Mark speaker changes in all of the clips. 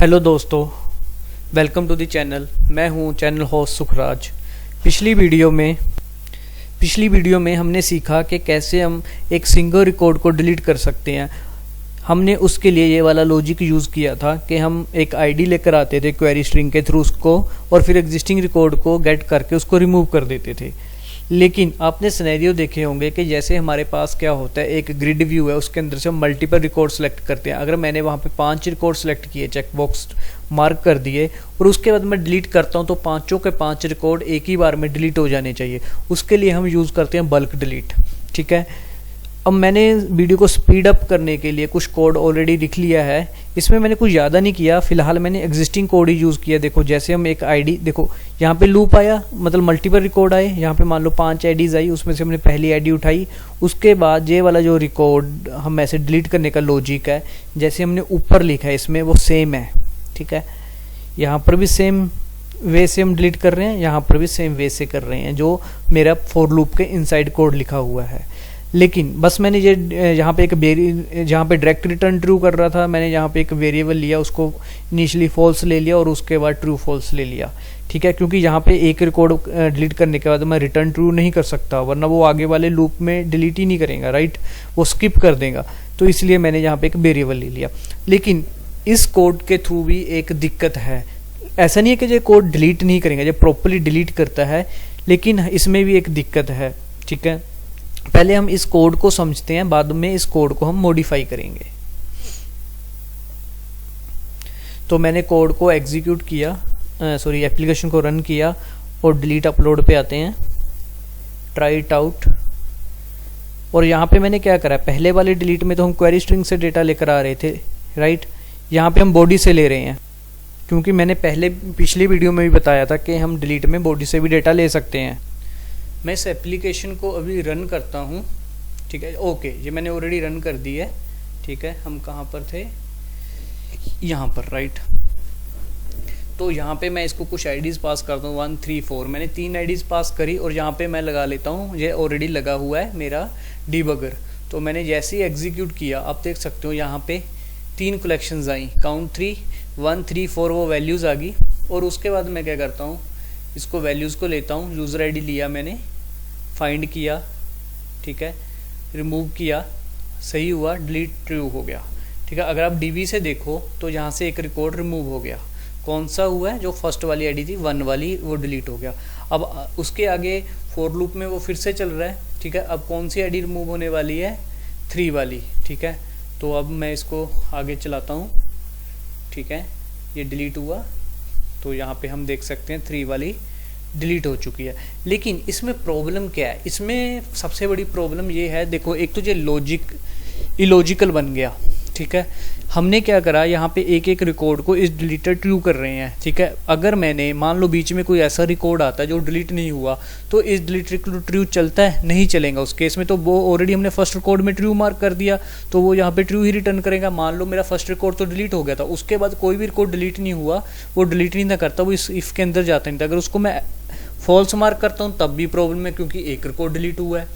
Speaker 1: Hello दोस्तों, welcome to the channel. मैं हूं चैनल होस्ट सुखराज। पिछली वीडियो में हमने सीखा कि कैसे हम एक सिंगल रिकॉर्ड को डिलीट कर सकते हैं। हमने उसके लिए ये वाला लॉजिक यूज़ किया था कि हम एक आईडी लेकर आते थे क्वेरी स्ट्रिंग के थ्रू उसको, और फिर एग्जिस्टिंग रिकॉर्ड को गेट करके उसको रिमूव कर देते थे। लेकिन आपने सिनेरियो देखे होंगे कि जैसे हमारे पास क्या होता है, एक ग्रिड व्यू है, उसके अंदर से हम मल्टीपल रिकॉर्ड सेलेक्ट करते हैं। अगर मैंने वहाँ पे 5 रिकॉर्ड सेलेक्ट किए, चेक बॉक्स मार्क कर दिए, और उसके बाद मैं डिलीट करता हूँ तो पाँचों के 5 रिकॉर्ड एक ही बार में डिलीट हो जाने चाहिए। उसके लिए हम यूज़ करते हैं बल्क डिलीट। ठीक है, अब मैंने वीडियो को स्पीड अप करने के लिए कुछ कोड ऑलरेडी लिख लिया है। इसमें मैंने कुछ ज़्यादा नहीं किया, फिलहाल मैंने एग्जिस्टिंग कोड ही यूज़ किया। देखो, जैसे हम एक आईडी, देखो यहाँ पे लूप आया, मतलब मल्टीपल रिकॉर्ड आए। यहाँ पे मान लो 5 आईडीज़ आई, उसमें से हमने पहली आईडी उठाई। उसके बाद ये वाला जो रिकॉर्ड हम ऐसे डिलीट करने का लॉजिक है, जैसे हमने ऊपर लिखा है इसमें, वो सेम है। ठीक है, यहाँ पर भी सेम वे से हम डिलीट कर रहे हैं, यहाँ पर भी सेम वे से कर रहे हैं, जो मेरा फॉर लूप के इनसाइड कोड लिखा हुआ है। लेकिन बस मैंने ये यहाँ पे जहाँ पे डायरेक्ट रिटर्न ट्रू कर रहा था, मैंने यहाँ पे एक वेरिएबल लिया, उसको इनिशियली फॉल्स ले लिया और उसके बाद ट्रू फॉल्स ले लिया। ठीक है, क्योंकि यहाँ पे एक रिकॉर्ड डिलीट करने के बाद मैं रिटर्न ट्रू नहीं कर सकता, वरना वो आगे वाले लूप में डिलीट ही नहीं करेगा, राइट, वो स्किप कर देगा। तो इसलिए मैंने यहाँ पे एक वेरिएबल ले लिया। लेकिन इस कोड के थ्रू भी एक दिक्कत है। ऐसा नहीं है कि ये कोड डिलीट नहीं करेगा, ये प्रॉपरली डिलीट करता है, लेकिन इसमें भी एक दिक्कत है। ठीक है, पहले हम इस कोड को समझते हैं, बाद में इस कोड को हम मॉडिफाई करेंगे। तो मैंने कोड को एग्जीक्यूट किया, एप्लीकेशन को रन किया, और डिलीट अपलोड पे आते हैं, ट्राई इट आउट। और यहाँ पे मैंने क्या करा, पहले वाले डिलीट में तो हम क्वेरी स्ट्रिंग से डेटा लेकर आ रहे थे, राइट। यहाँ पे हम बॉडी से ले रहे हैं, क्योंकि मैंने पिछली वीडियो में भी बताया था कि हम डिलीट में बॉडी से भी डेटा ले सकते हैं। मैं इस एप्लीकेशन को अभी रन करता हूँ। ठीक है, ओके, ये मैंने ऑलरेडी रन कर दी है। ठीक है, हम कहाँ पर थे, यहाँ पर, राइट। तो यहाँ पे मैं इसको कुछ आईडीज़ पास करता हूँ, 1 3 4। मैंने 3 आईडीज़ पास करी, और यहाँ पे मैं लगा लेता हूँ, ये ऑलरेडी लगा हुआ है मेरा डिबगर। तो मैंने जैसे ही एग्जीक्यूट किया, आप देख सकते हो यहाँ पे 3 कलेक्शंस आई, काउंट 3, 1 3 4, वो वैल्यूज़ आ गई। और उसके बाद मैं क्या करता हूँ, इसको वैल्यूज़ को लेता हूँ, यूज़र आईडी लिया मैंने, फाइंड किया, ठीक है, रिमूव किया, सही हुआ, डिलीट ट्रू हो गया। ठीक है, अगर आप डीबी से देखो तो यहाँ से एक रिकॉर्ड रिमूव हो गया। कौन सा हुआ है, जो फर्स्ट वाली आईडी थी 1 वाली, वो डिलीट हो गया। अब उसके आगे फॉर लूप में वो फिर से चल रहा है। ठीक है, अब कौन सी आईडी रिमूव होने वाली है, 3 वाली। ठीक है, तो अब मैं इसको आगे चलाता हूँ। ठीक है, ये डिलीट हुआ, तो यहाँ पे हम देख सकते हैं 3 वाली डिलीट हो चुकी है। लेकिन इसमें प्रॉब्लम क्या है, इसमें सबसे बड़ी प्रॉब्लम ये है, देखो, एक तो ये लॉजिक इलॉजिकल बन गया। ठीक है, हमने क्या करा, यहाँ पे एक एक रिकॉर्ड को इस डिलीटेड ट्रू कर रहे हैं। ठीक है, अगर मैंने मान लो बीच में कोई ऐसा रिकॉर्ड आता है जो डिलीट नहीं हुआ, तो इस डिलीटेड ट्रू चलता है, नहीं चलेगा। उस केस में तो वो ऑलरेडी हमने फर्स्ट रिकॉर्ड में ट्रू मार्क कर दिया, तो वो यहाँ पे ट्रू ही रिटर्न करेगा। मान लो मेरा फर्स्ट रिकॉर्ड तो डिलीट हो गया था, उसके बाद कोई भी रिकॉर्ड डिलीट नहीं हुआ, वो डिलीट नहीं ना करता, वो इस इफ के अंदर जाता नहीं था। अगर उसको मैं फॉल्स मार्क करता हूँ तब भी प्रॉब्लम है, क्योंकि एक रिकॉर्ड डिलीट हुआ है,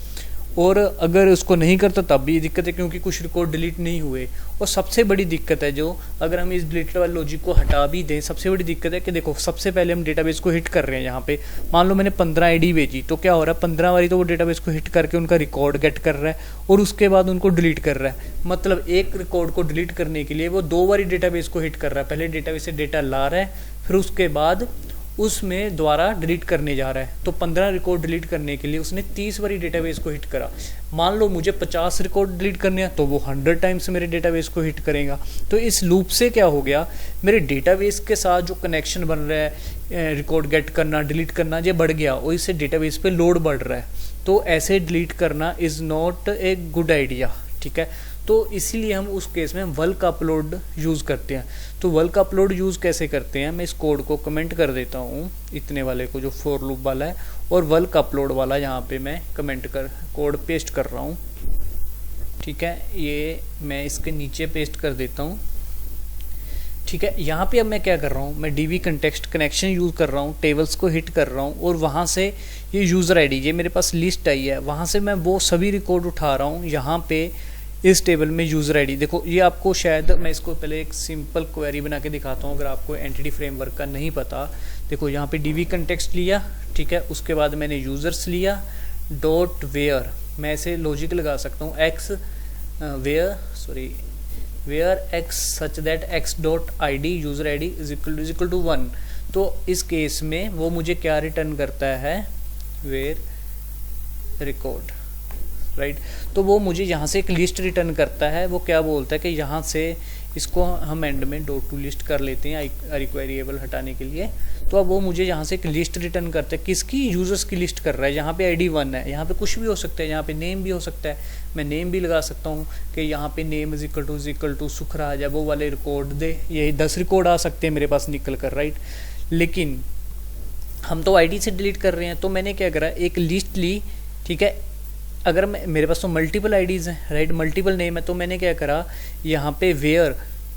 Speaker 1: और अगर उसको नहीं करता तब भी दिक्कत है, क्योंकि कुछ रिकॉर्ड डिलीट नहीं हुए। और सबसे बड़ी दिक्कत है, जो अगर हम इस डिलीटेड वाले लॉजिक को हटा भी दें, सबसे बड़ी दिक्कत है कि देखो, सबसे पहले हम डेटाबेस को हिट कर रहे हैं। यहाँ पे मान लो मैंने 15 आईडी भेजी, तो क्या हो रहा है, 15 वाली तो वो डेटाबेस को हिट करके उनका रिकॉर्ड गेट कर रहा है, और उसके बाद उनको डिलीट कर रहा है। मतलब एक रिकॉर्ड को डिलीट करने के लिए वो 2 बारी डेटाबेस को हिट कर रहा है। पहले डेटाबेस से डेटा ला रहा है, फिर उसके बाद उसमें द्वारा डिलीट करने जा रहा है। तो 15 रिकॉर्ड डिलीट करने के लिए उसने 30 बारी डेटाबेस को हिट करा। मान लो मुझे 50 रिकॉर्ड डिलीट करने हैं, तो वो 100 टाइम्स मेरे डेटाबेस को हिट करेगा। तो इस लूप से क्या हो गया, मेरे डेटाबेस के साथ जो कनेक्शन बन रहा है, रिकॉर्ड गेट करना, डिलीट करना, ये बढ़ गया, और इससे डेटाबेस पे लोड बढ़ रहा है। तो ऐसे डिलीट करना is not a good idea. ठीक है, तो इसीलिए हम उस केस में बल्क अपलोड यूज़ करते हैं। तो बल्क अपलोड यूज़ कैसे करते हैं, मैं इस कोड को कमेंट कर देता हूँ, इतने वाले को जो फॉर लूप वाला है, और बल्क अपलोड वाला यहाँ पे मैं कमेंट कर कोड पेस्ट कर रहा हूँ। ठीक है, ये मैं इसके नीचे पेस्ट कर देता हूँ। ठीक है, यहाँ पे अब मैं क्या कर रहा हूँ, मैं डीबी कंटेक्स्ट कनेक्शन यूज़ कर रहा हूँ, टेबल्स को हिट कर रहा हूँ, और वहाँ से ये यूज़र आईडी, ये मेरे पास लिस्ट आई है, वहाँ से मैं वो सभी रिकॉर्ड उठा रहा हूँ। यहाँ पे इस टेबल में यूज़र आईडी, देखो ये आपको शायद मैं इसको पहले एक सिंपल क्वेरी बना के दिखाता हूँ अगर आपको एंटिटी फ्रेमवर्क का नहीं पता। देखो यहाँ पे डीवी कंटेक्स्ट लिया, ठीक है, उसके बाद मैंने यूज़र्स लिया, डॉट वेयर, मैं ऐसे लॉजिक लगा सकता हूँ x where x such that x dot I D user I D is equal to 1। तो इस केस में वो मुझे क्या रिटर्न करता है, वेयर रिकॉर्ड, राइट। तो वो मुझे यहाँ से एक लिस्ट रिटर्न करता है, वो क्या बोलता है कि यहाँ से इसको हम एंड में डॉट टू लिस्ट कर लेते हैं रिक्वेरिएबल हटाने के लिए। तो अब वो मुझे यहाँ से एक लिस्ट रिटर्न करता है, किसकी, यूजर्स की लिस्ट कर रहा है। यहाँ पे आईडी 1 है, यहाँ पे कुछ भी हो सकता है, यहाँ पे नेम भी हो सकता है, मैं नेम भी लगा सकता हूँ कि यहाँ पे name is equal to Sukhraj है, वो वाले रिकॉर्ड दे, यही 10 रिकॉर्ड आ सकते हैं मेरे पास निकल कर, राइट। लेकिन हम तो आईडी से डिलीट कर रहे हैं, तो मैंने क्या करा, एक लिस्ट ली, ठीक है। अगर मेरे पास तो मल्टीपल आईडीज़ हैं, राइट, मल्टीपल नेम है, तो मैंने क्या करा, यहाँ पे वेयर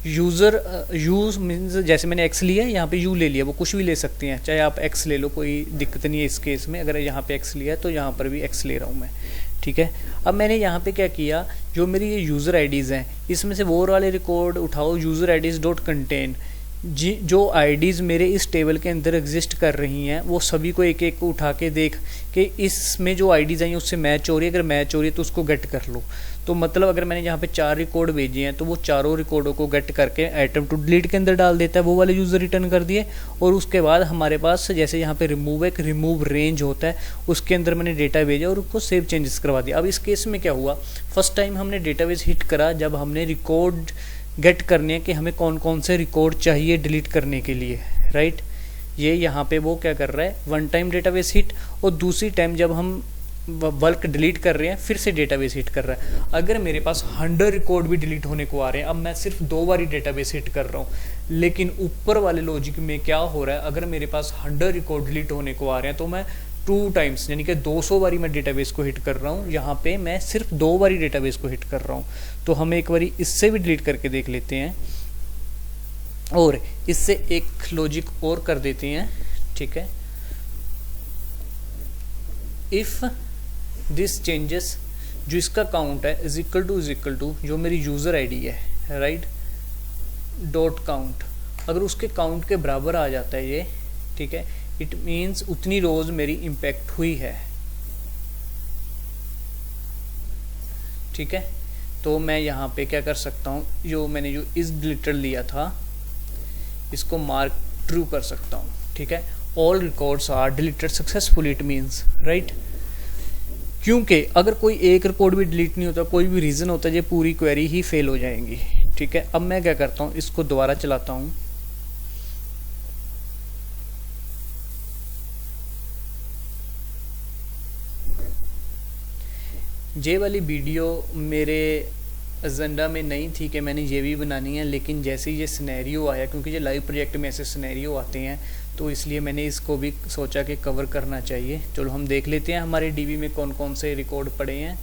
Speaker 1: यूज़र यूज मीन्स जैसे मैंने एक्स लिया है, यहाँ पे यू ले लिया, वो कुछ भी ले सकते हैं, चाहे आप एक्स ले लो, कोई दिक्कत नहीं है इस केस में। अगर यहाँ पे एक्स लिया है तो यहाँ पर भी एक्स ले रहा हूँ मैं, ठीक है। अब मैंने यहाँ पे क्या किया, जो मेरी ये यूज़र आईडीज़ हैं इसमें से वो वाले रिकॉर्ड उठाओ, यूज़र आईडीज़ डॉट कंटेन, जो आईडीज़ मेरे इस टेबल के अंदर एग्जिस्ट कर रही हैं वो सभी को एक एक उठा के देख कि इसमें जो आईडीज़ आई हैं उससे मैच हो रही है, अगर मैच हो रही है तो उसको गेट कर लो। तो मतलब अगर मैंने यहाँ पे 4 रिकॉर्ड भेजे हैं तो वो चारों रिकॉर्डों को गेट करके आइटम टू डिलीट के अंदर डाल देता है, वो वाले यूज़र रिटर्न कर दिए। और उसके बाद हमारे पास जैसे यहाँ पे रिमूव एक रिमूव रेंज होता है, उसके अंदर मैंने डेटा भेजा और उसको सेव चेंजेस करवा दिया। अब इस केस में क्या हुआ, फर्स्ट टाइम हमने डेटाबेस हिट करा जब हमने रिकॉर्ड गेट करने हैं कि हमें कौन कौन से रिकॉर्ड चाहिए डिलीट करने के लिए, राइट। ये यहाँ पे वो क्या कर रहा है, वन टाइम डेटाबेस हिट, और दूसरी टाइम जब हम बल्क डिलीट कर रहे हैं फिर से डेटाबेस हिट कर रहा है। अगर मेरे पास 100 रिकॉर्ड भी डिलीट होने को आ रहे हैं, अब मैं सिर्फ 2 बार ही डेटाबेस हिट कर रहा हूँ, लेकिन ऊपर वाले लॉजिक में क्या हो रहा है, अगर मेरे पास 100 रिकॉर्ड डिलीट होने को आ रहे हैं तो मैं 2 टाइम्स यानी कि 200 बारी मैं डेटाबेस को हिट कर रहा हूँ। यहाँ पे मैं सिर्फ 2 बारी डेटाबेस को हिट कर रहा हूँ। तो हम एक बारी इससे भी डिलीट करके देख लेते हैं और इससे एक लॉजिक और कर देते हैं, ठीक है। इफ दिस चेंजेस, जो इसका काउंट है इज इक्वल टू जो मेरी यूजर आईडी है, राइट, डॉट काउंट, अगर उसके काउंट के बराबर आ जाता है ये, ठीक है, इट मीन्स उतनी रोज मेरी इम्पैक्ट हुई है, ठीक है। तो मैं यहाँ पे क्या कर सकता हूँ, जो मैंने जो इस डिलीटर लिया था इसको मार्क ट्रू कर सकता हूँ, ठीक है। All records are deleted successfully, it means, right. क्योंकि अगर कोई एक रिकॉर्ड भी डिलीट नहीं होता, कोई भी रीज़न होता है, ये पूरी क्वेरी ही फेल हो जाएंगी, ठीक है। अब मैं क्या करता हूँ, इसको दोबारा चलाता हूँ, ये वाली वीडियो मेरे एजेंडा में नहीं थी कि मैंने ये भी बनानी है, लेकिन जैसे ये सिनेरियो आया, क्योंकि ये लाइव प्रोजेक्ट में ऐसे सिनेरियो आते हैं, तो इसलिए मैंने इसको भी सोचा कि कवर करना चाहिए। चलो हम देख लेते हैं हमारे डीबी में कौन कौन से रिकॉर्ड पड़े हैं।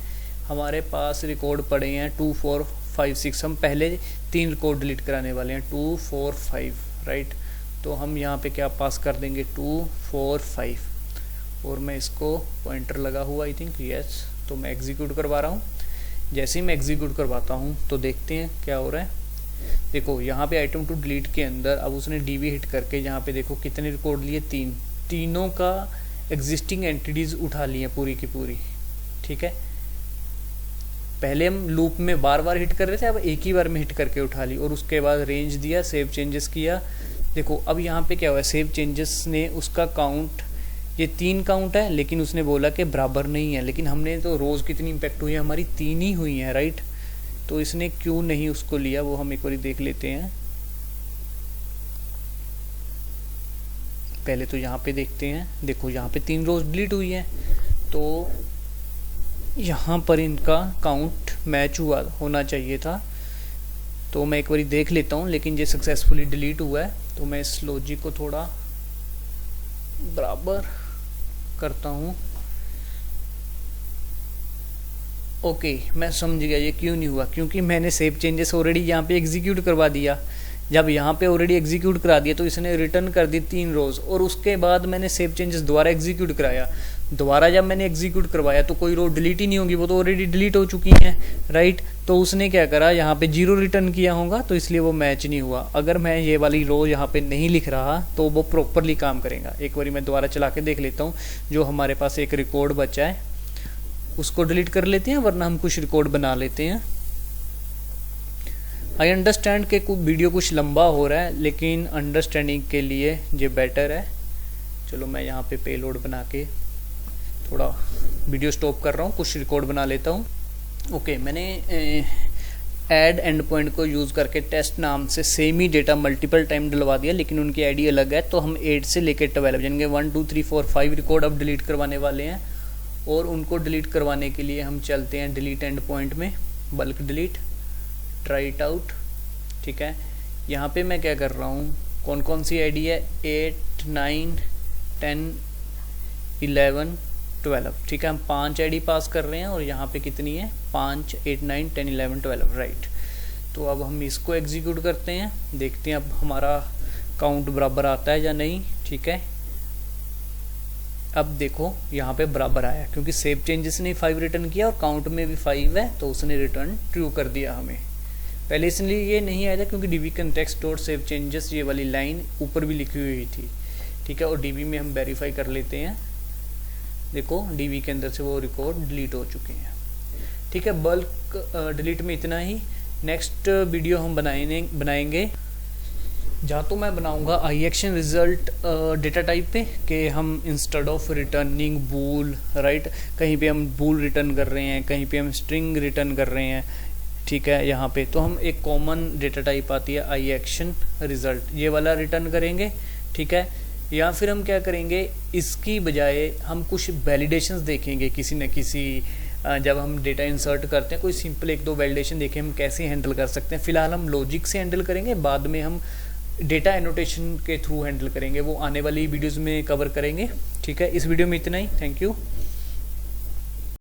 Speaker 1: हमारे पास रिकॉर्ड पड़े हैं 2, 4, 5, 6। हम पहले 3 रिकॉर्ड डिलीट कराने वाले हैं, 2, 4, 5, राइट। तो हम यहाँ पे क्या पास कर देंगे, 2, 4, 5, और मैं इसको पॉइंटर लगा हुआ, आई थिंक यस। तो मैं एग्जीक्यूट करवा रहा हूँ। जैसे ही मैं एग्जीक्यूट करवाता हूँ तो देखते हैं क्या हो रहा है। देखो यहाँ पे आइटम टू डिलीट के अंदर अब उसने डीबी हिट करके यहाँ पे देखो कितने रिकॉर्ड लिए, 3, तीनों का एग्जिस्टिंग एंटिटीज उठा लिए पूरी की पूरी, ठीक है। पहले हम लूप में बार बार हिट कर रहे थे, अब एक ही बार में हिट करके उठा ली, और उसके बाद रेंज दिया, सेव चेंजेस किया। देखो अब यहाँ पे क्या हुआ, सेव चेंजेस ने उसका काउंट, ये 3 काउंट है, लेकिन उसने बोला कि बराबर नहीं है, लेकिन हमने तो रोज़ कितनी इम्पैक्ट हुई है, हमारी 3 ही हुई है, राइट। तो इसने क्यों नहीं उसको लिया वो हम एक बार देख लेते हैं। पहले तो यहाँ पे देखते हैं, देखो यहाँ पे 3 रोज डिलीट हुई है, तो यहाँ पर इनका काउंट मैच हुआ होना चाहिए था। तो मैं एक बार देख लेता हूँ, लेकिन ये सक्सेसफुली डिलीट हुआ है। तो मैं इस लॉजिक को थोड़ा बराबर करता हूँ। ओके, मैं समझ गया ये क्यों नहीं हुआ, क्योंकि मैंने सेव चेंजेस ऑलरेडी यहाँ पे एग्जीक्यूट करवा दिया। जब यहाँ पे ऑलरेडी एग्जीक्यूट करा दिया तो इसने रिटर्न कर दी 3 रोज, और उसके बाद मैंने सेव चेंजेस दोबारा एग्जीक्यूट कराया दोबारा जब मैंने एग्जीक्यूट करवाया तो कोई रो डिलीट ही नहीं होगी, वो तो ऑलरेडी डिलीट हो चुकी हैं, राइट। तो उसने क्या करा, यहाँ पे 0 रिटर्न किया होगा, तो इसलिए वो मैच नहीं हुआ। अगर मैं ये वाली रो यहाँ पे नहीं लिख रहा तो वो प्रॉपरली काम करेगा। एक बार मैं दोबारा चला के देख लेता हूँ। जो हमारे पास एक रिकॉर्ड बचा है उसको डिलीट कर लेते हैं, वरना हम कुछ रिकॉर्ड बना लेते हैं। आई अंडरस्टैंड के वीडियो कुछ लंबा हो रहा है, लेकिन अंडरस्टैंडिंग के लिए ये बेटर है। चलो मैं यहाँ पे पेलोड बना के थोड़ा वीडियो स्टॉप कर रहा हूँ, कुछ रिकॉर्ड बना लेता हूँ। ओके, मैंने ऐड एंड पॉइंट को यूज़ करके टेस्ट नाम से सेम ही डेटा मल्टीपल टाइम डलवा दिया, लेकिन उनकी आईडी अलग है। तो हम 8 से लेकर 12 यानी कि 1 2 3 4 5 रिकॉर्ड अब डिलीट करवाने वाले हैं। और उनको डिलीट करवाने के लिए हम चलते हैं डिलीट एंड पॉइंट में, bulk delete, try it out. ठीक है, यहाँ पे मैं क्या कर रहा हूँ, कौन कौन सी आईडी है, 8 9 10 11 12। ठीक है, हम 5 आईडी पास कर रहे हैं और यहाँ पे कितनी है, 5 8 9 10 11 12, राइट। तो अब हम इसको एग्जीक्यूट करते हैं, देखते हैं अब हमारा काउंट बराबर आता है या नहीं। ठीक है, अब देखो यहाँ पे बराबर आया, क्योंकि सेव चेंजेस ने 5 रिटर्न किया और काउंट में भी 5 है, तो उसने रिटर्न ट्रू कर दिया हमें। पहले इसलिए ये नहीं आया था क्योंकि dB context dot save changes ये वाली लाइन ऊपर भी लिखी हुई थी। ठीक है, और डीबी में हम वेरीफाई कर लेते हैं। देखो डीबी के अंदर से वो रिकॉर्ड डिलीट हो चुके हैं। ठीक है, बल्क डिलीट में इतना ही। नेक्स्ट वीडियो हम बनाएंगे जहाँ तो मैं बनाऊंगा I action result data type पे, कि हम instead of returning bool, right, कहीं पे हम बूल रिटर्न कर रहे हैं, कहीं पे हम स्ट्रिंग रिटर्न कर रहे हैं। ठीक है, यहाँ पे तो हम एक कॉमन डेटा टाइप आती है आई एक्शन रिजल्ट, ये वाला रिटर्न करेंगे। ठीक है, या फिर हम क्या करेंगे, इसकी बजाय हम कुछ वैलिडेशंस देखेंगे किसी न किसी, जब हम डेटा इंसर्ट करते हैं कोई सिंपल 1 2 वैलिडेशन देखें हम कैसे हैंडल कर सकते हैं। फिलहाल हम लॉजिक से हैंडल करेंगे, बाद में हम डेटा एनोटेशन के थ्रू हैंडल करेंगे, वो आने वाली वीडियोज़ में कवर करेंगे। ठीक है, इस वीडियो में इतना ही, थैंक यू।